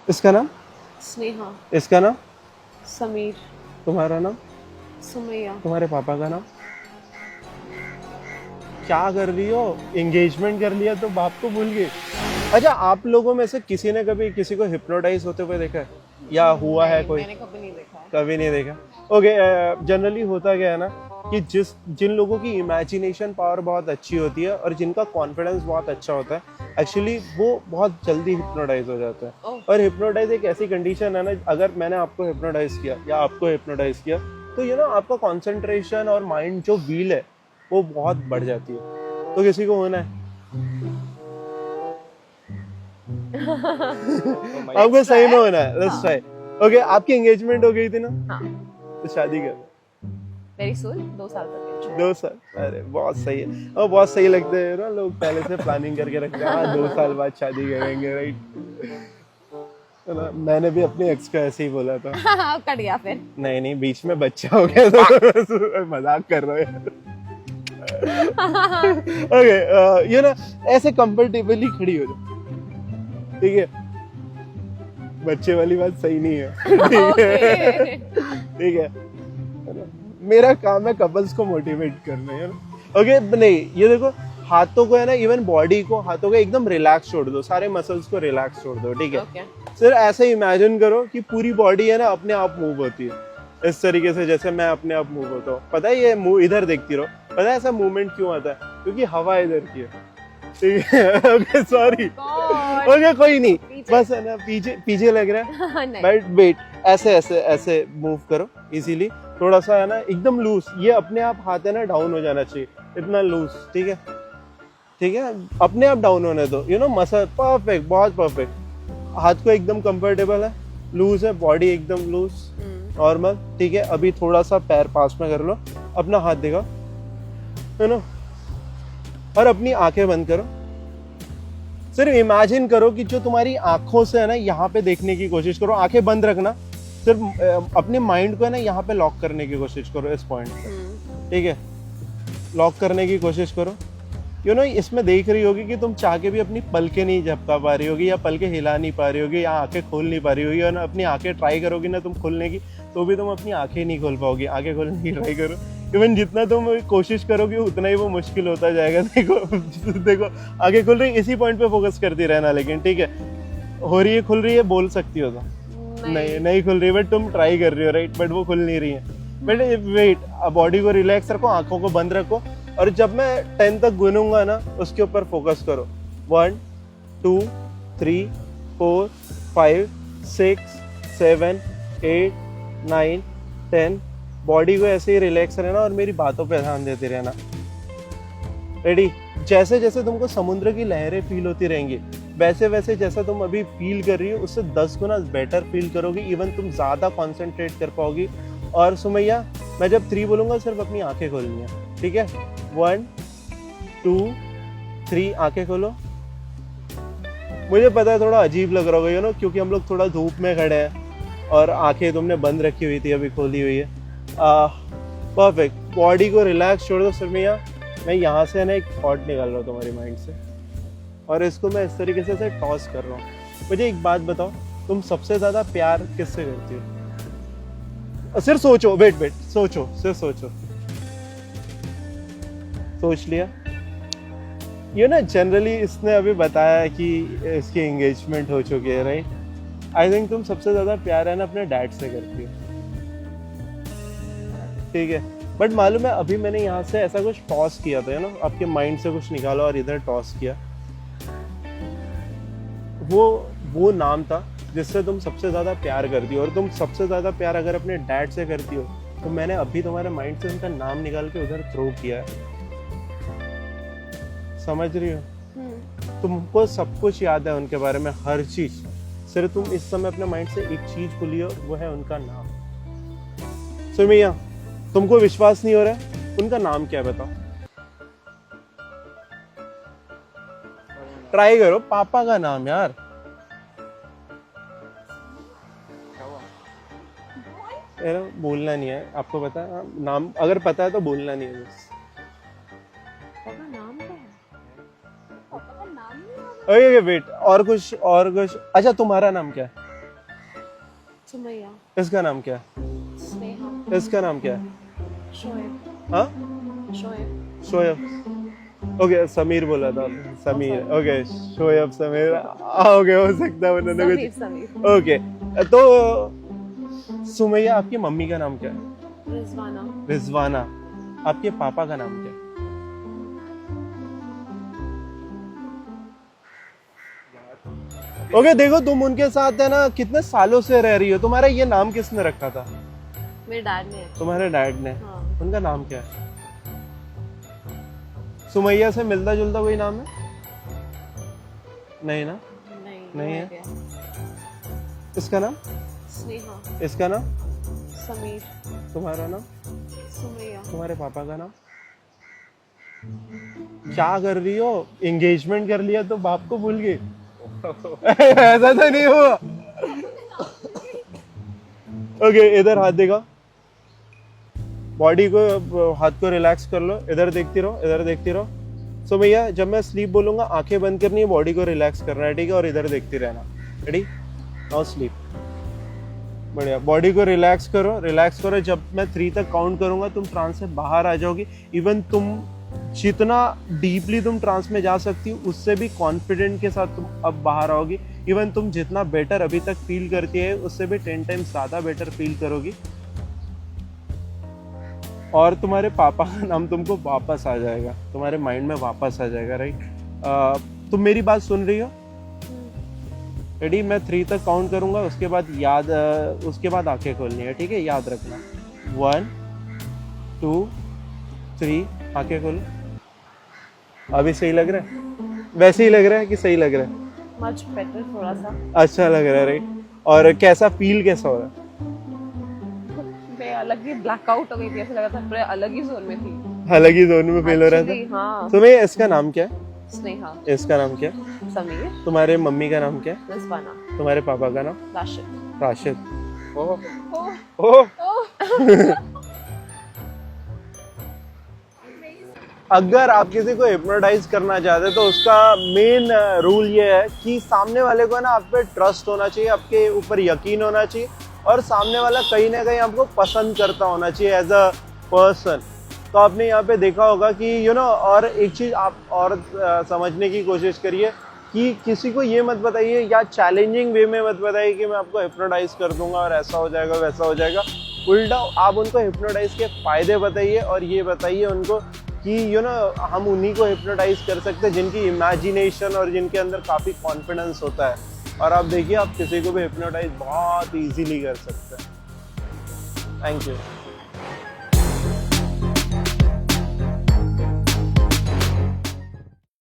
इसका नाम? स्नेहा। इसका नाम? समीर। तुम्हारा नाम? सुमैया। तुम्हारे पापा का नाम? क्या कर रही हो? एंगेजमेंट कर लिया तो बाप को भूल गए। अच्छा, आप लोगों में से किसी ने कभी किसी को हिप्नोटाइज होते हुए देखा है या हुआ है नहीं, कोई? मैंने कभी नहीं देखा है। कभी नहीं देखा। ओके, जनरली होता क्या है ना कि जिन लोगों की इमेजिनेशन पावर बहुत अच्छी होती है और जिनका कॉन्फिडेंस बहुत अच्छा होता है, एक्चुअली वो बहुत जल्दी हिप्नोटाइज हो जाता है। ओह। और हिप्नोटाइज एक ऐसी कंडीशन है ना, अगर मैंने आपको हिप्नोटाइज किया या आपको हिप्नोटाइज किया तो आपका कंसंट्रेशन और माइंड जो व्हील है वो बहुत बढ़ जाती है। तो किसी को होना है? आपको सही में होना है? Let's try. ओके, आपकी एंगेजमेंट हो गई थी ना? हाँ। तो शादी कर। वेरी सून, 2 साल तक। 2 साल? अरे बहुत सही है। और बहुत सही लगते हैं ना, लोग पहले से प्लानिंग करके रखते हैं, हाँ 2 साल बाद शादी करेंगे, राइट? है ना? मैंने भी अपने एक्स को ऐसे ही बोला था। कट गया फिर। नहीं नहीं, बीच में बच्चा हो गया तो मजाक कर रहे हैं। ओके, ऐसे कंफर्टेबली खड़ी हो जाओ, ठीक है? बच्चे वाली बात सही नहीं है। ठीक है, ठीक है ना? मेरा काम है कपल्स को मोटिवेट करना, है ना? ओके, नहीं ये देखो, हाथों को है ना, इवन बॉडी को, हाथों को एकदम रिलैक्स छोड़ दो, सारे मसल्स को रिलैक्स छोड़ दो, ठीक है? ओके। सिर्फ ऐसे इमेजिन करो कि पूरी बॉडी है ना अपने आप मूव होती है, इस तरीके से जैसे मैं अपने आप मूव होता हूँ। पता है ये मुंह इधर देखती रहो। पता है ऐसा मूवमेंट क्यों आता है? क्योंकि हवा इधर की है, ठीक है? Okay, sorry. ओके, कोई नहीं, बस है ना, पीछे पीछे लग रहा है। बट वेट, ऐसे ऐसे ऐसे मूव करो इजीली, थोड़ा सा है ना एकदम लूज, ये अपने आप हाथ है ना डाउन हो जाना चाहिए, इतना लूज, ठीक है? ठीक है, अपने आप डाउन होने दो, मसल परफेक्ट, बहुत परफेक्ट। हाथ को एकदम कंफर्टेबल है, लूज है, बॉडी एकदम लूज, नॉर्मल, ठीक है? अभी थोड़ा सा पैर पास में कर लो, अपना हाथ दिखाओ, है ना? और अपनी आंखें बंद करो। सिर्फ इमेजिन करो कि जो तुम्हारी आंखों से है ना यहाँ पे देखने की कोशिश करो, आंखें बंद रखना, सिर्फ अपने माइंड को है ना यहाँ पे लॉक करने की कोशिश करो, इस पॉइंट पे, ठीक है? लॉक करने की कोशिश करो। इसमें देख रही होगी कि तुम चाह के भी अपनी पलकें नहीं झपका पा रही होगी, या पलकें हिला नहीं पा रही होगी, या आंखें खोल नहीं पा रही होगी, और अपनी आंखें ट्राई करोगी ना तुम खोलने की, तो भी तुम अपनी आंखें नहीं खोल पाओगी। आंखें खोलने की ट्राई करो, इवन जितना तुम कोशिश करोगे उतना ही वो मुश्किल होता जाएगा। देखो देखो, आंखें खुल रही, इसी पॉइंट पे फोकस करती रहना, लेकिन ठीक है? हो रही है, खुल रही है, बोल सकती हो तो। नहीं खुल रही, बट तुम ट्राई कर रही हो, राइट? बट वो खुल नहीं रही है। बट वेट, बॉडी को रिलैक्स रखो, आंखों को बंद रखो, और जब मैं 10 तक गिनूंगा ना उसके ऊपर फोकस करो। 1 2 3 4 5 6 7 8 9 10। बॉडी को ऐसे ही रिलैक्स रहना और मेरी बातों पे ध्यान देते रहना। रेडी? जैसे जैसे तुमको समुद्र की लहरें फील होती रहेंगी, वैसे वैसे जैसा तुम अभी फील कर रही हो उससे 10 गुना बेटर फील करोगी, इवन तुम ज्यादा कॉन्सेंट्रेट कर पाओगी। और सुमैया, मैं जब 3 बोलूंगा सिर्फ अपनी आंखें खोलनी है, ठीक है? 1 2 3, आंखें खोलो। मुझे पता है थोड़ा अजीब लग रहा होगा, क्योंकि हम लोग थोड़ा धूप में खड़े हैं और आंखें तुमने बंद रखी हुई थी, अभी खोली हुई है। परफेक्ट, बॉडी को रिलैक्स छोड़ दो सुमैया। मैं यहाँ से ना एक थॉट निकाल रहा हूँ तुम्हारी माइंड से, और इसको मैं इस तरीके से टॉस कर रहा हूँ। मुझे एक बात बताओ, तुम सबसे ज्यादा प्यार किससे करती हो? सिर्फ सोचो, वेट, सोचो, सिर्फ सोचो। सोच लिया? जनरली इसने अभी बताया कि इसकी एंगेजमेंट हो चुकी है, राइट? आई थिंक तुम सबसे ज्यादा प्यार है ना अपने डैड से करती हो, ठीक है? बट मालूम है, अभी मैंने यहाँ से ऐसा कुछ टॉस किया था, आपके माइंड से कुछ निकाला और इधर टॉस किया, वो नाम था जिससे तुम सबसे ज्यादा प्यार करती हो। और तुम सबसे ज्यादा प्यार अगर अपने डैड से करती हो तो मैंने अभी तुम्हारे माइंड से उनका नाम निकाल के उधर थ्रो किया है। समझ रही हो? तुमको सब कुछ याद है उनके बारे में, हर चीज। सिर्फ तुम इस समय अपने माइंड से एक चीज भूलियो, वो है उनका नाम। सुमैया, तुमको विश्वास नहीं हो रहा है? उनका नाम क्या है बताओ? ट्राई करो, पापा का नाम यार। बोलना नहीं है, आपको पता है नाम? अगर पता है तो बोलना नहीं है बस। ओके वेट, और कुछ। अच्छा, तुम्हारा नाम क्या है? सुमैया, इसका नाम क्या है? स्नेहा, इसका नाम क्या है? शोएब, हाँ, शोएब, शोएब। ओके, समीर बोला था आपने। समीर, ओके, शोएब, समीर, ओके, हो सकता है उन्होंने समीर, कुछ। समीर, ओके, तो सुमैया, आपकी मम्मी का नाम क्या है? रिजवाना, रिजवाना। आपके पापा का नाम क्या है? ओके, देखो तुम उनके साथ है ना कितने सालों से रह रही हो, तुम्हारा ये नाम किसने रखा था? मेरे डैड ने। तुम्हारे डैड ने। हाँ। उनका नाम क्या है? सुमैया से मिलता जुलता कोई नाम है? नहीं ना? नहीं है। इसका नाम? स्नेहा, इसका नाम? समीर, तुम्हारा नाम? सुमैया, तुम्हारे पापा का नाम? क्या कर रही हो? एंगेजमेंट कर लिया तो बाप को भूल गई? ऐसा तो नहीं हुआ। ओके, इधर हाथ देगा, बॉडी को, हाथ को रिलैक्स कर लो, इधर देखती रहो, इधर देखती रहो। सो भैया, जब मैं स्लीप बोलूंगा आंखें बंद करनी है, बॉडी को रिलैक्स करना है, ठीक है, और इधर देखती रहना। रेडी? Now sleep. बढ़िया, बॉडी को रिलैक्स करो, रिलैक्स करो। जब मैं 3 तक काउंट करूंगा तुम ट्रांस से बाहर आ जाओगी। इवन तुम जितना डीपली तुम ट्रांस में जा सकती हो उससे भी कॉन्फिडेंट के साथ तुम अब बाहर आओगी। इवन तुम जितना बेटर अभी तक फील करती है उससे भी 10 टाइम्स ज्यादा बेटर फील करोगी, और तुम्हारे पापा का नाम तुमको वापस आ जाएगा, तुम्हारे माइंड में वापस आ जाएगा। राइट? तुम मेरी बात सुन रही हो? रेडी? मैं 3 तक काउंट करूंगा, उसके बाद आंखें खोलनी है, ठीक है, याद रखना। 1 2 3, आंखें खोलो। अभी सही लग रहा है? वैसे ही लग रहा है कि सही लग रहा है? मच बेटर, थोड़ा सा अच्छा लग रहा है, राइट? और कैसा फील कैसा हो रहा है? मैं अलग ही ब्लैकआउट हो गई थी, ऐसा लगा था पूरे अलग ही जोन में थी। अलग ही जोन में फील हो रहा Actually, था? हाँ। तुम्हें इसका नाम क्या है? स्नेहा, इसका नाम क्या है? समीर, तुम्हारे मम्मी का नाम क्या है? रिजवाना, तुम्हारे पापा का नाम? राशिद। राशिद। ओह ओह, ओह। ओह। अगर आप किसी को हिप्नोटाइज करना चाहते हैं तो उसका मेन रूल ये है कि सामने वाले को ना आप पे ट्रस्ट होना चाहिए, आपके ऊपर यकीन होना चाहिए, और सामने वाला कहीं ना कहीं आपको पसंद करता होना चाहिए एज अ पर्सन। तो आपने यहाँ पे देखा होगा कि और एक चीज़ आप और समझने की कोशिश करिए कि किसी को ये मत बताइए या चैलेंजिंग वे में मत बताइए कि मैं आपको हिप्नोटाइज कर दूंगा और ऐसा हो जाएगा वैसा हो जाएगा। उल्टा आप उनको हिप्नोटाइज के फायदे बताइए, और ये बताइए उनको कि हम उन्हीं को हिप्नोटाइज कर सकते हैं जिनकी इमेजिनेशन और जिनके अंदर काफ़ी कॉन्फिडेंस होता है। और आप देखिए, आप किसी को भी हिप्नोटाइज बहुत इजीली कर सकते हैं। Thank you.